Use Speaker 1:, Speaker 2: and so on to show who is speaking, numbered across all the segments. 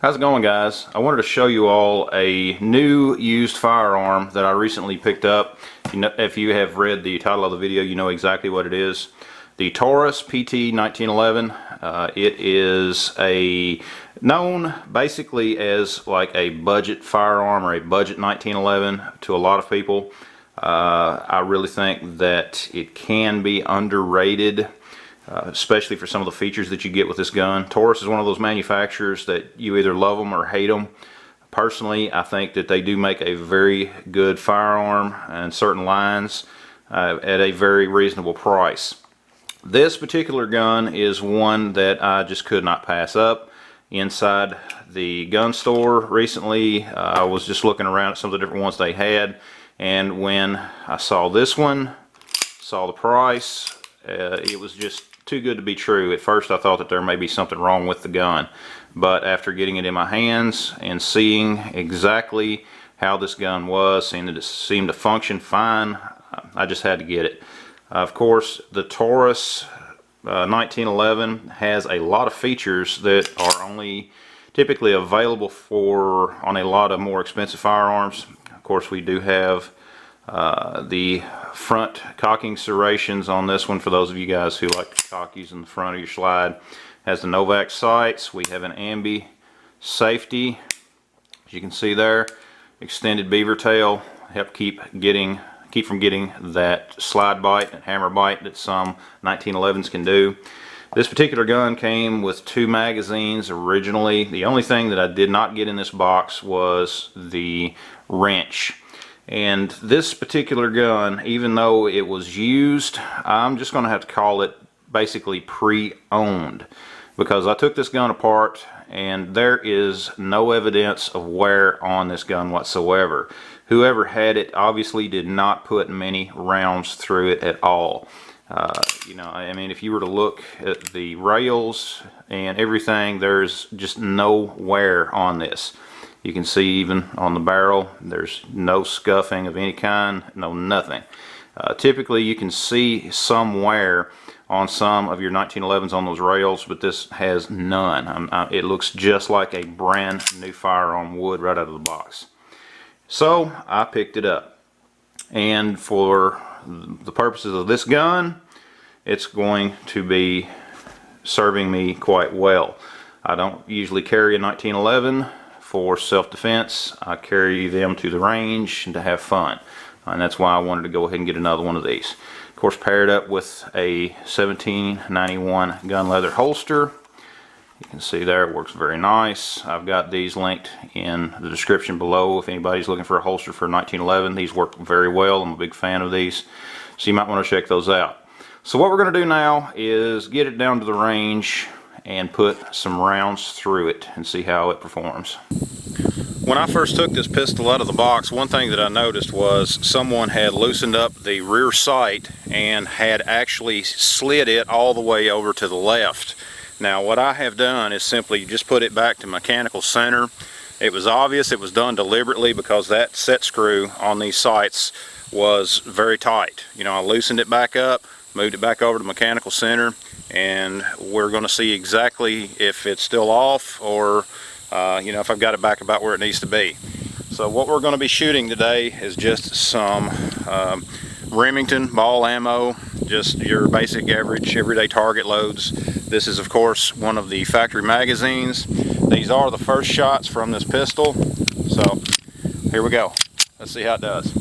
Speaker 1: How's it going, guys? I wanted to show you all a new used firearm that I recently picked up. If you have read the title of the video, you know exactly what it is. The Taurus PT1911. It is known basically as like a budget firearm or a budget 1911 to a lot of people. I really think that it can be underrated. Especially for some of the features that you get with this gun. Taurus is one of those manufacturers that you either love them or hate them. Personally, I think that they do make a very good firearm in certain lines at a very reasonable price. This particular gun is one that I just could not pass up. Inside the gun store recently, I was just looking around at some of the different ones they had, and when I saw this one, saw the price, it was just too good to be true. At first I thought that there may be something wrong with the gun, but after getting it in my hands and seeing exactly how this gun was, seeing that it seemed to function fine, I just had to get it. Of course, the Taurus 1911 has a lot of features that are only typically available on a lot of more expensive firearms. Of course, we do have the front cocking serrations on this one for those of you guys who like to cock using the front of your slide. Has the Novak sights. We have an ambi safety, as you can see there. Extended beaver tail, help keep from getting that slide bite and hammer bite that some 1911s can do. This particular gun came with 2 magazines originally. The only thing that I did not get in this box was the wrench. And this particular gun, even though it was used, I'm just going to have to call it basically pre-owned, because I took this gun apart and there is no evidence of wear on this gun whatsoever. Whoever had it obviously did not put many rounds through it at all. You know, I mean, if you were to look at the rails and everything, there's just no wear on this. You can see even on the barrel, there's no scuffing of any kind, no nothing. Typically you can see some wear on some of your 1911s on those rails, but this has none. It looks just like a brand new firearm would right out of the box. So I picked it up, and for the purposes of this gun, it's going to be serving me quite well. I don't usually carry a 1911 for self-defense. I carry them to the range and to have fun, and that's why I wanted to go ahead and get another one of these. Of course, paired up with a 1791 gun leather holster. You can see there it works very nice. I've got these linked in the description below if anybody's looking for a holster for 1911. These work very well. I'm a big fan of these, so you might want to check those out. So what we're going to do now is get it down to the range and put some rounds through it and see how it performs. When I first took this pistol out of the box, one thing that I noticed was someone had loosened up the rear sight and had actually slid it all the way over to the left. Now what I have done is simply just put it back to mechanical center. It was obvious it was done deliberately because that set screw on these sights was very tight. You know, I loosened it back up, moved it back over to mechanical center, and we're going to see exactly if it's still off or you know, if I've got it back about where it needs to be. So what we're going to be shooting today is just some Remington ball ammo, just your basic average everyday target loads. This is of course one of the factory magazines. These are the first shots from this pistol, so here we go. Let's see how it does.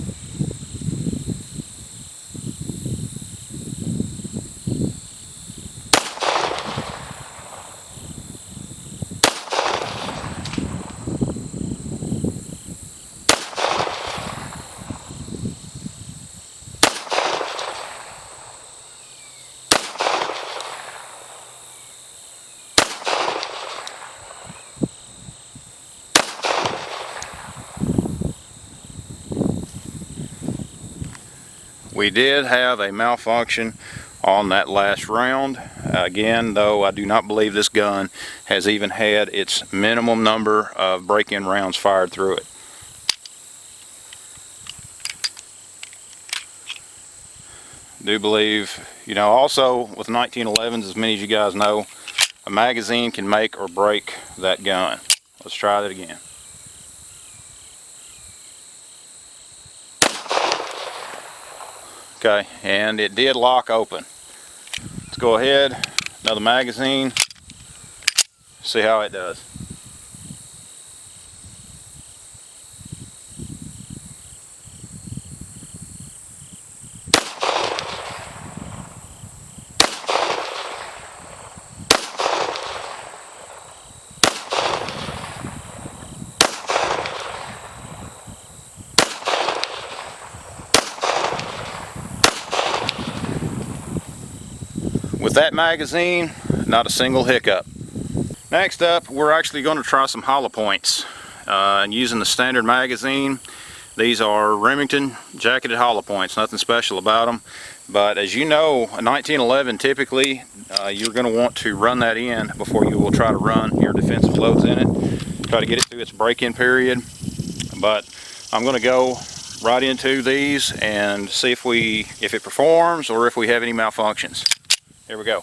Speaker 1: We did have a malfunction on that last round. Again, though, I do not believe this gun has even had its minimum number of break-in rounds fired through it. Do believe, you know, also with 1911s, as many as you guys know, a magazine can make or break that gun. Let's try that again. Okay, and it did lock open. Let's go ahead, another magazine, see how it does. With that magazine, not a single hiccup. Next up, we're actually going to try some hollow points. And using the standard magazine, these are Remington jacketed hollow points, nothing special about them. But as you know, a 1911 typically, you're going to want to run that in before you will try to run your defensive loads in it. Try to get it through its break-in period. But I'm going to go right into these and see if it performs or if we have any malfunctions. Here we go.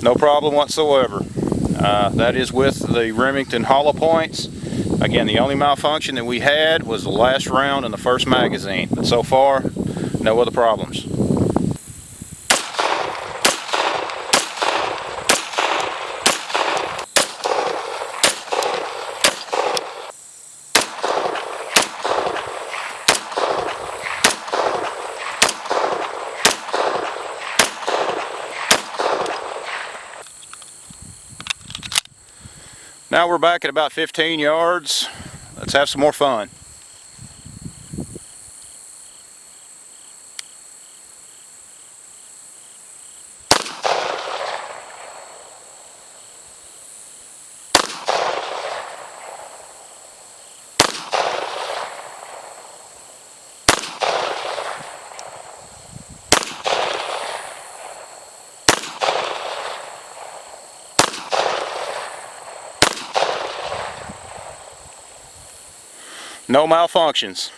Speaker 1: No problem whatsoever. That is with the Remington hollow points. Again, the only malfunction that we had was the last round in the first magazine. But so far, no other problems. Now we're back at about 15 yards. Let's have some more fun. No malfunctions.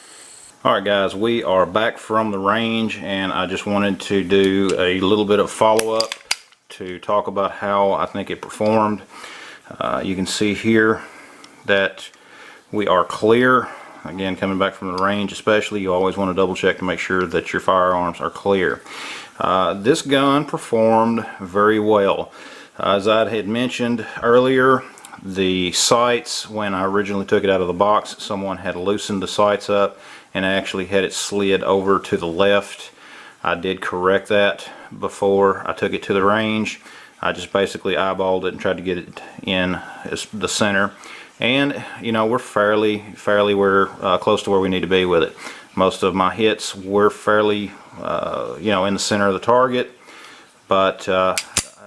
Speaker 1: Alright guys, we are back from the range, and I just wanted to do a little bit of follow-up to talk about how I think it performed. You can see here that we are clear. Again, coming back from the range especially, you always want to double check to make sure that your firearms are clear. This gun performed very well. As I had mentioned earlier, the sights, when I originally took it out of the box, someone had loosened the sights up and actually had it slid over to the left. I did correct that before I took it to the range. I just basically eyeballed it and tried to get it in the center, and you know, we're fairly close to where we need to be with it. Most of my hits were fairly you know, in the center of the target, but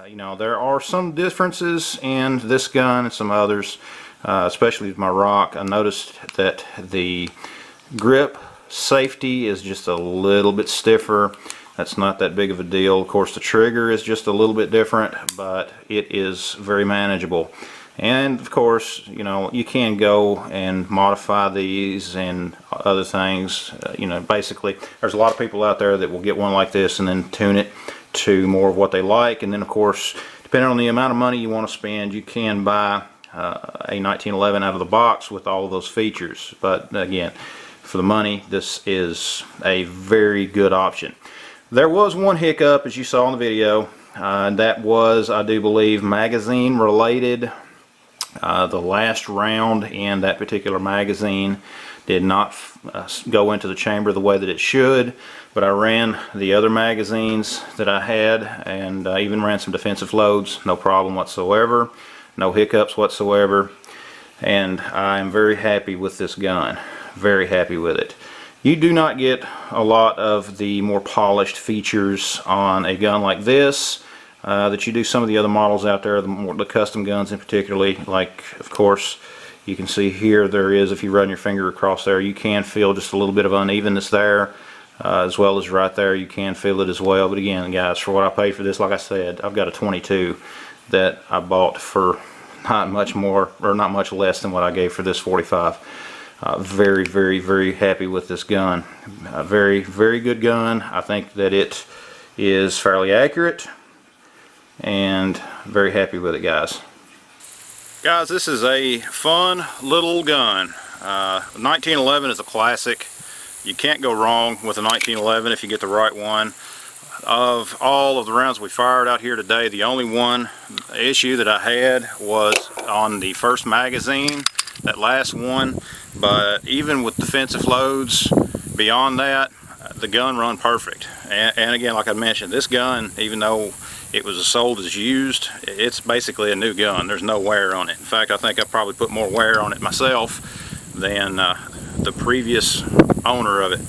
Speaker 1: you know, there are some differences in this gun and some others, especially with my rock. I noticed that the grip safety is just a little bit stiffer. That's not that big of a deal. Of course, the trigger is just a little bit different, but it is very manageable. And of course, you know, you can go and modify these and other things. You know, basically, there's a lot of people out there that will get one like this and then tune it to more of what they like. And then of course, depending on the amount of money you want to spend, you can buy a 1911 out of the box with all of those features. But again, for the money, this is a very good option. There was one hiccup, as you saw in the video, and that was, I do believe, magazine related. The last round in that particular magazine did not go into the chamber the way that it should, but I ran the other magazines that I had, and I even ran some defensive loads, no problem whatsoever, no hiccups whatsoever, and I am very happy with this gun, very happy with it. You do not get a lot of the more polished features on a gun like this that you do some of the other models out there, the custom guns in particularly. Like, of course, you can see here there is, if you run your finger across there, you can feel just a little bit of unevenness there. as well as right there you can feel it as well. But again guys, for what I paid for this, like I said, I've got a 22 that I bought for not much more, or not much less than what I gave for this 45. Very, very, very happy with this gun. Very, very good gun. I think that it is fairly accurate, and very happy with it, guys. Guys, this is a fun little gun. 1911 is a classic. You can't go wrong with a 1911 if you get the right one. Of all of the rounds we fired out here today, the only one issue that I had was on the first magazine, that last one. But even with defensive loads beyond that, the gun run perfect. And again, like I mentioned, this gun, even though it was sold as used, it's basically a new gun. There's no wear on it. In fact, I think I probably put more wear on it myself than the previous owner of it.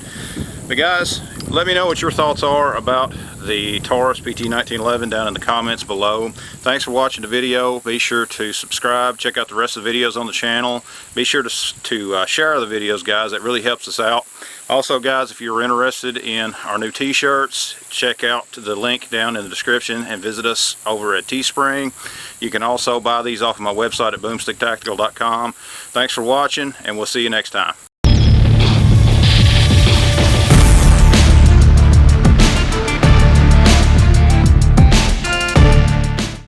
Speaker 1: But guys, let me know what your thoughts are about the Taurus PT1911 down in the comments below. Thanks for watching the video. Be sure to subscribe. Check out the rest of the videos on the channel. Be sure to share the videos, guys. That really helps us out. Also, guys, if you're interested in our new t-shirts, check out the link down in the description and visit us over at Teespring. You can also buy these off of my website at boomsticktactical.com. Thanks for watching, and we'll see you next time.